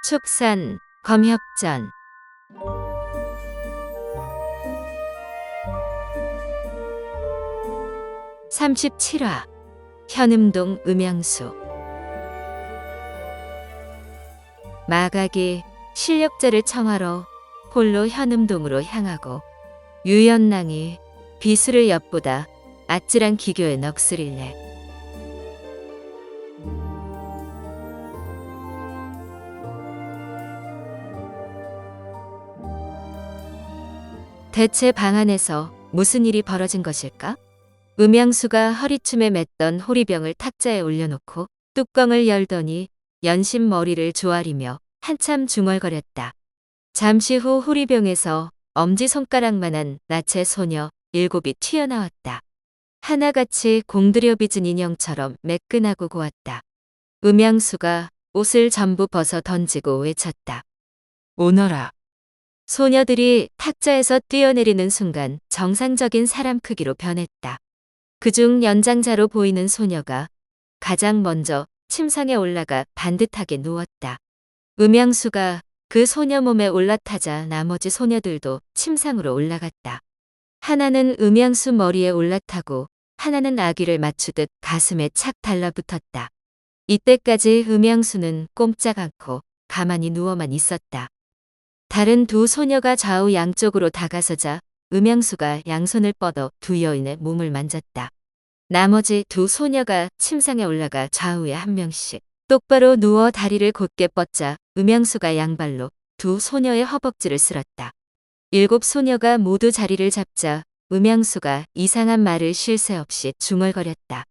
축산, 검협전. 37화 현음동 음양수. 마각이 실력자를 청하러 홀로 현음동으로 향하고 유연낭이 비수를 엿보다 아찔한 기교에 넋으릴래. 대체 방 안에서 무슨 일이 벌어진 것일까? 음양수가 허리춤에 맸던 호리병을 탁자에 올려놓고 뚜껑을 열더니 연신 머리를 조아리며 한참 중얼거렸다. 잠시 후 호리병에서 엄지손가락만한 나체 소녀 7이 튀어나왔다. 하나같이 공들여 빚은 인형처럼 매끈하고 고왔다. 음양수가 옷을 전부 벗어 던지고 외쳤다. 오너라. 소녀들이 탁자에서 뛰어내리는 순간 정상적인 사람 크기로 변했다. 그중 연장자로 보이는 소녀가 가장 먼저 침상에 올라가 반듯하게 누웠다. 음양수가 그 소녀 몸에 올라타자 나머지 소녀들도 침상으로 올라갔다. 하나는 음양수 머리에 올라타고 하나는 아기를 맞추듯 가슴에 착 달라붙었다. 이때까지 음양수는 꼼짝 않고 가만히 누워만 있었다. 다른 두 소녀가 좌우 양쪽으로 다가서자 음양수가 양손을 뻗어 두 여인의 몸을 만졌다. 나머지 두 소녀가 침상에 올라가 좌우에 한 명씩 똑바로 누워 다리를 곧게 뻗자 음양수가 양발로 두 소녀의 허벅지를 쓸었다. 7 소녀가 모두 자리를 잡자 음양수가 이상한 말을 쉴 새 없이 중얼거렸다.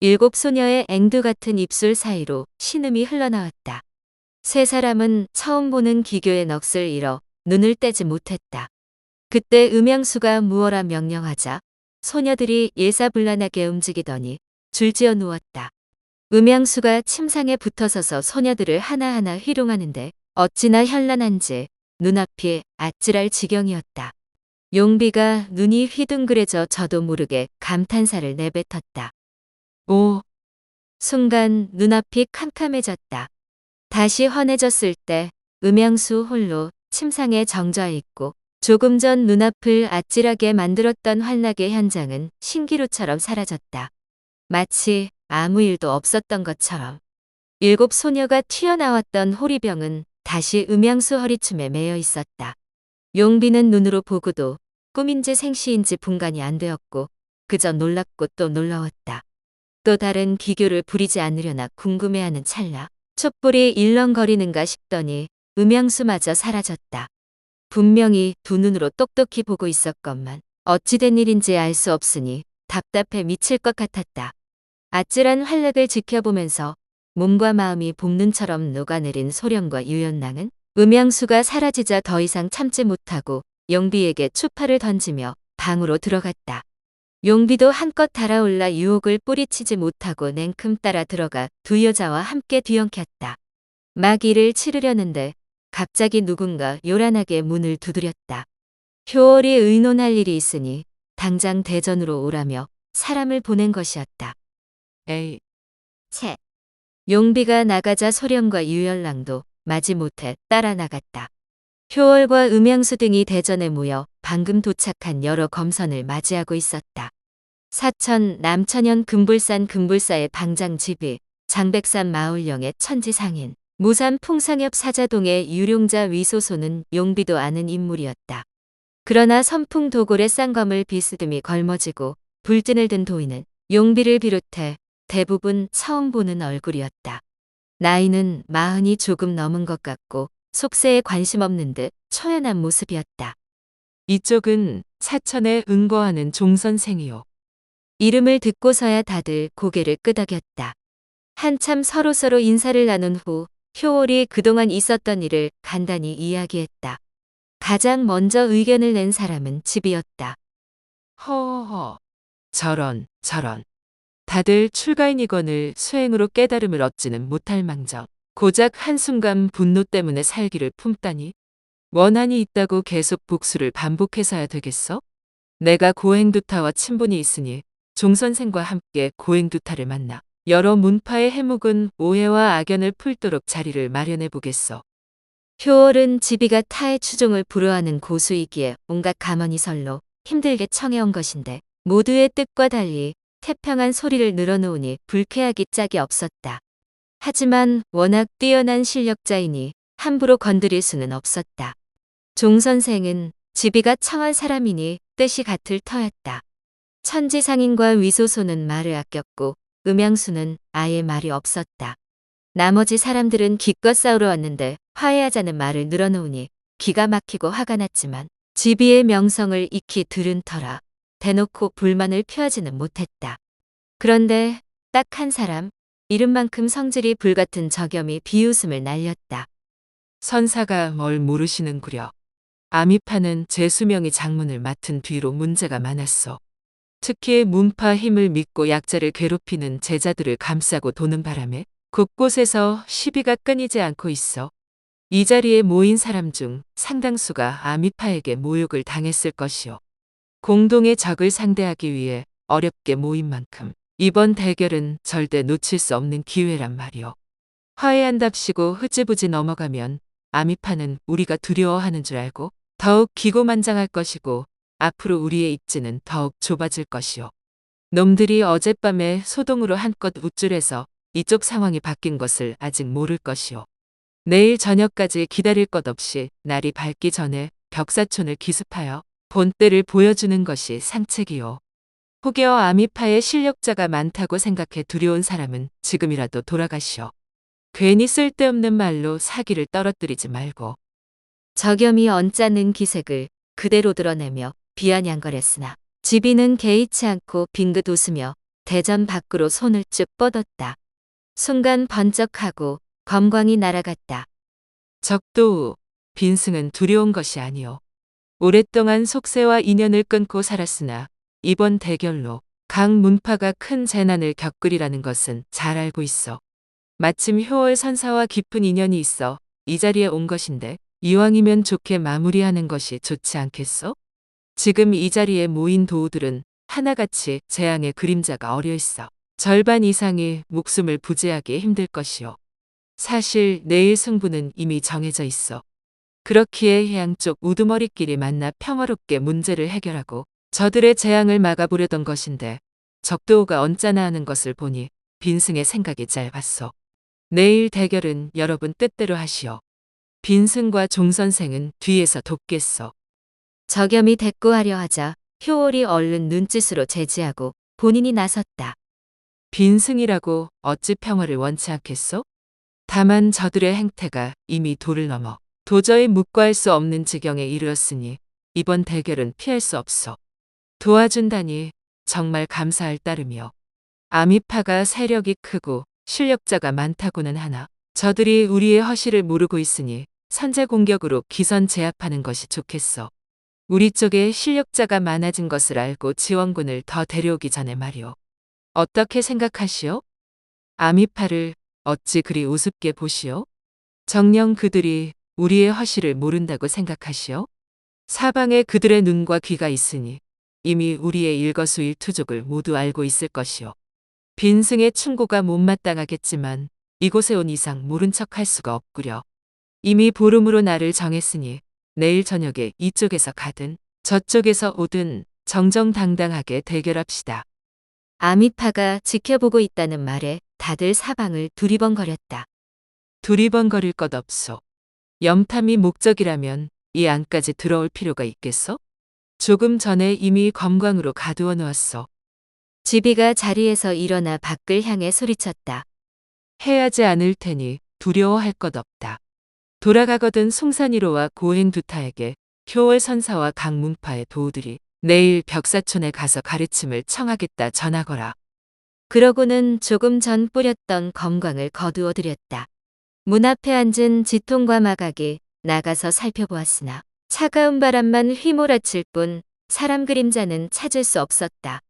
7 소녀의 앵두 같은 입술 사이로 신음이 흘러나왔다. 세 사람은 처음 보는 기교의 넋을 잃어 눈을 떼지 못했다. 그때 음양수가 무어라 명령하자 소녀들이 일사불란하게 움직이더니 줄지어 누웠다. 음양수가 침상에 붙어서서 소녀들을 하나하나 희롱하는데 어찌나 현란한지 눈앞이 아찔할 지경이었다. 용비가 눈이 휘둥그레져 저도 모르게 감탄사를 내뱉었다. 오! 순간 눈앞이 캄캄해졌다. 다시 환해졌을 때 음양수 홀로 침상에 정좌 있고 조금 전 눈앞을 아찔하게 만들었던 환락의 현장은 신기루처럼 사라졌다. 마치 아무 일도 없었던 것처럼. 7 소녀가 튀어나왔던 호리병은 다시 음양수 허리춤에 매여 있었다. 용비는 눈으로 보고도 꿈인지 생시인지 분간이 안 되었고 그저 놀랍고 또 놀라웠다. 또 다른 기교를 부리지 않으려나 궁금해하는 찰나 촛불이 일렁거리는가 싶더니 음양수마저 사라졌다. 분명히 두 눈으로 똑똑히 보고 있었건만 어찌된 일인지 알 수 없으니 답답해 미칠 것 같았다. 아찔한 활락을 지켜보면서 몸과 마음이 봄눈처럼 녹아내린 소령과 유연낭은 음양수가 사라지자 더 이상 참지 못하고 용비에게 추파를 던지며 방으로 들어갔다. 용비도 한껏 달아올라 유혹을 뿌리치지 못하고 냉큼 따라 들어가 두 여자와 함께 뒤엉켰다. 막 이를 치르려는데 갑자기 누군가 요란하게 문을 두드렸다. 효월이 의논할 일이 있으니 당장 대전으로 오라며 사람을 보낸 것이었다. 에이, 채. 용비가 나가자 소령과 유연랑도 마지못해 따라 나갔다. 효월과 음양수 등이 대전에 모여 방금 도착한 여러 검선을 맞이하고 있었다. 사천 남천현 금불산 금불사의 방장집이 장백산 마을령의 천지상인 무산 풍상엽 사자동의 유룡자 위소소는 용비도 아는 인물이었다. 그러나 선풍 도골의 쌍검을 비스듬히 걸머지고 불진을 든 도인은 용비를 비롯해 대부분 처음 보는 얼굴이었다. 나이는 40이 조금 넘은 것 같고 속세에 관심 없는 듯 초연한 모습이었다. 이쪽은 사천에 은거하는 종선생이요. 이름을 듣고서야 다들 고개를 끄덕였다. 한참 서로서로 인사를 나눈 후 효월이 그동안 있었던 일을 간단히 이야기했다. 가장 먼저 의견을 낸 사람은 집이었다. 허허. 저런. 다들 출가인이건을 수행으로 깨달음을 얻지는 못할 망정 고작 한순간 분노 때문에 살기를 품다니. 원한이 있다고 계속 복수를 반복해서야 되겠어? 내가 고행두타와 친분이 있으니 종선생과 함께 고행두타를 만나 여러 문파의 해묵은 오해와 악연을 풀도록 자리를 마련해 보겠어. 효월은 지비가 타의 추종을 불허하는 고수이기에 온갖 가만히 설로 힘들게 청해온 것인데 모두의 뜻과 달리 태평한 소리를 늘어놓으니 불쾌하기 짝이 없었다. 하지만 워낙 뛰어난 실력자이니 함부로 건드릴 수는 없었다. 종 선생은 지비가 청한 사람이니 뜻이 같을 터였다. 천지상인과 위소소는 말을 아꼈고 음양수는 아예 말이 없었다. 나머지 사람들은 기껏 싸우러 왔는데 화해하자는 말을 늘어놓으니 기가 막히고 화가 났지만 지비의 명성을 익히 들은 터라 대놓고 불만을 표하지는 못했다. 그런데 딱 한 사람, 이름만큼 성질이 불같은 적염이 비웃음을 날렸다. 선사가 뭘 모르시는구려. 아미파는 제 수명이 장문을 맡은 뒤로 문제가 많았소. 특히 문파 힘을 믿고 약자를 괴롭히는 제자들을 감싸고 도는 바람에 곳곳에서 시비가 끊이지 않고 있어. 이 자리에 모인 사람 중 상당수가 아미파에게 모욕을 당했을 것이오. 공동의 적을 상대하기 위해 어렵게 모인 만큼 이번 대결은 절대 놓칠 수 없는 기회란 말이오. 화해한답시고 흐지부지 넘어가면 아미파는 우리가 두려워하는 줄 알고 더욱 기고만장할 것이고 앞으로 우리의 입지는 더욱 좁아질 것이오. 놈들이 어젯밤에 소동으로 한껏 우쭐해서 이쪽 상황이 바뀐 것을 아직 모를 것이오. 내일 저녁까지 기다릴 것 없이 날이 밝기 전에 벽사촌을 기습하여 본때를 보여주는 것이 상책이오. 혹여 아미파의 실력자가 많다고 생각해 두려운 사람은 지금이라도 돌아가시오. 괜히 쓸데없는 말로 사기를 떨어뜨리지 말고. 적염이 언짢은 기색을 그대로 드러내며 비아냥거렸으나 지비는 개의치 않고 빙긋 웃으며 대전 밖으로 손을 쭉 뻗었다. 순간 번쩍하고 검광이 날아갔다. 적도우, 빈승은 두려운 것이 아니오. 오랫동안 속세와 인연을 끊고 살았으나 이번 대결로 각 문파가 큰 재난을 겪으리라는 것은 잘 알고 있어. 마침 효월 선사와 깊은 인연이 있어 이 자리에 온 것인데 이왕이면 좋게 마무리하는 것이 좋지 않겠어? 지금 이 자리에 모인 도우들은 하나같이 재앙의 그림자가 어려 있어 절반 이상이 목숨을 부지하기 힘들 것이오. 사실 내일 승부는 이미 정해져 있어. 그렇기에 양쪽 우두머리끼리 만나 평화롭게 문제를 해결하고 저들의 재앙을 막아보려던 것인데 적도우가 언짢아 하는 것을 보니 빈승의 생각이 짧았어. 내일 대결은 여러분 뜻대로 하시오. 빈승과 종선생은 뒤에서 돕겠어. 적염이 대꾸하려 하자 효월이 얼른 눈짓으로 제지하고 본인이 나섰다. 빈승이라고 어찌 평화를 원치 않겠소? 다만 저들의 행태가 이미 도를 넘어 도저히 묵과할 수 없는 지경에 이르렀으니 이번 대결은 피할 수 없어. 도와준다니 정말 감사할 따름이요. 아미파가 세력이 크고 실력자가 많다고는 하나 저들이 우리의 허실을 모르고 있으니 선제 공격으로 기선 제압하는 것이 좋겠어. 우리 쪽에 실력자가 많아진 것을 알고 지원군을 더 데려오기 전에 말이오. 어떻게 생각하시오? 아미파를 어찌 그리 우습게 보시오? 정녕 그들이 우리의 허실을 모른다고 생각하시오? 사방에 그들의 눈과 귀가 있으니 이미 우리의 일거수일투족을 모두 알고 있을 것이오. 빈승의 충고가 못마땅하겠지만 이곳에 온 이상 모른 척 할 수가 없구려. 이미 보름으로 날을 정했으니 내일 저녁에 이쪽에서 가든 저쪽에서 오든 정정당당하게 대결합시다. 아미파가 지켜보고 있다는 말에 다들 사방을 두리번거렸다. 두리번거릴 것 없소. 염탐이 목적이라면 이 안까지 들어올 필요가 있겠소? 조금 전에 이미 검광으로 가두어 놓았소. 지비가 자리에서 일어나 밖을 향해 소리쳤다. 해하지 않을 테니 두려워할 것 없다. 돌아가거든 송산이로와 고행두타에게 효월 선사와 각 문파의 도우들이 내일 벽사촌에 가서 가르침을 청하겠다 전하거라. 그러고는 조금 전 뿌렸던 검광을 거두어 들였다. 문 앞에 앉은 지통과 마각이 나가서 살펴보았으나 차가운 바람만 휘몰아칠 뿐 사람 그림자는 찾을 수 없었다.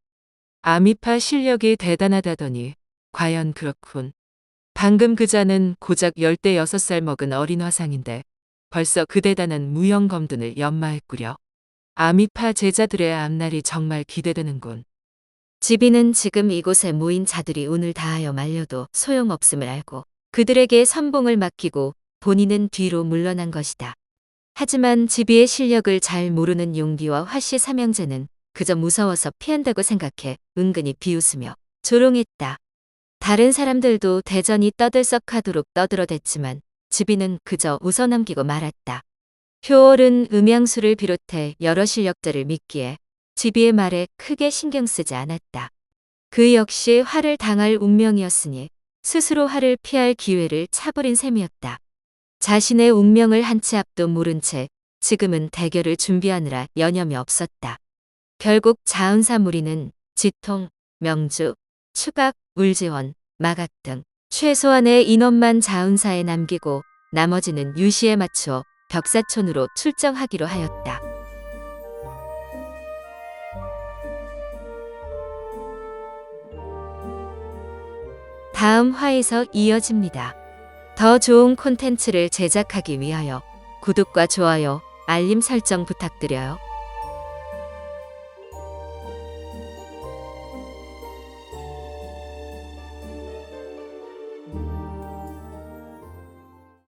아미파 실력이 대단하다더니 과연 그렇군. 방금 그 자는 고작 16살 먹은 어린 화상인데 벌써 그 대단한 무형 검둔을 연마했구려. 아미파 제자들의 앞날이 정말 기대되는군. 지비는 지금 이곳에 모인 자들이 운을 다하여 말려도 소용없음을 알고 그들에게 선봉을 맡기고 본인은 뒤로 물러난 것이다. 하지만 지비의 실력을 잘 모르는 용기와 화씨 삼형제는 그저 무서워서 피한다고 생각해 은근히 비웃으며 조롱했다. 다른 사람들도 대전이 떠들썩하도록 떠들어댔지만 지비는 그저 웃어넘기고 말았다. 효월은 음양수를 비롯해 여러 실력자를 믿기에 지비의 말에 크게 신경 쓰지 않았다. 그 역시 화를 당할 운명이었으니 스스로 화를 피할 기회를 차버린 셈이었다. 자신의 운명을 한 치 앞도 모른 채 지금은 대결을 준비하느라 여념이 없었다. 결국 자은사 무리는 지통, 명주, 추각, 울지원, 마각 등 최소한의 인원만 자은사에 남기고 나머지는 유시에 맞추어 벽사촌으로 출정하기로 하였다. 다음 화에서 이어집니다. 더 좋은 콘텐츠를 제작하기 위하여 구독과 좋아요, 알림 설정 부탁드려요.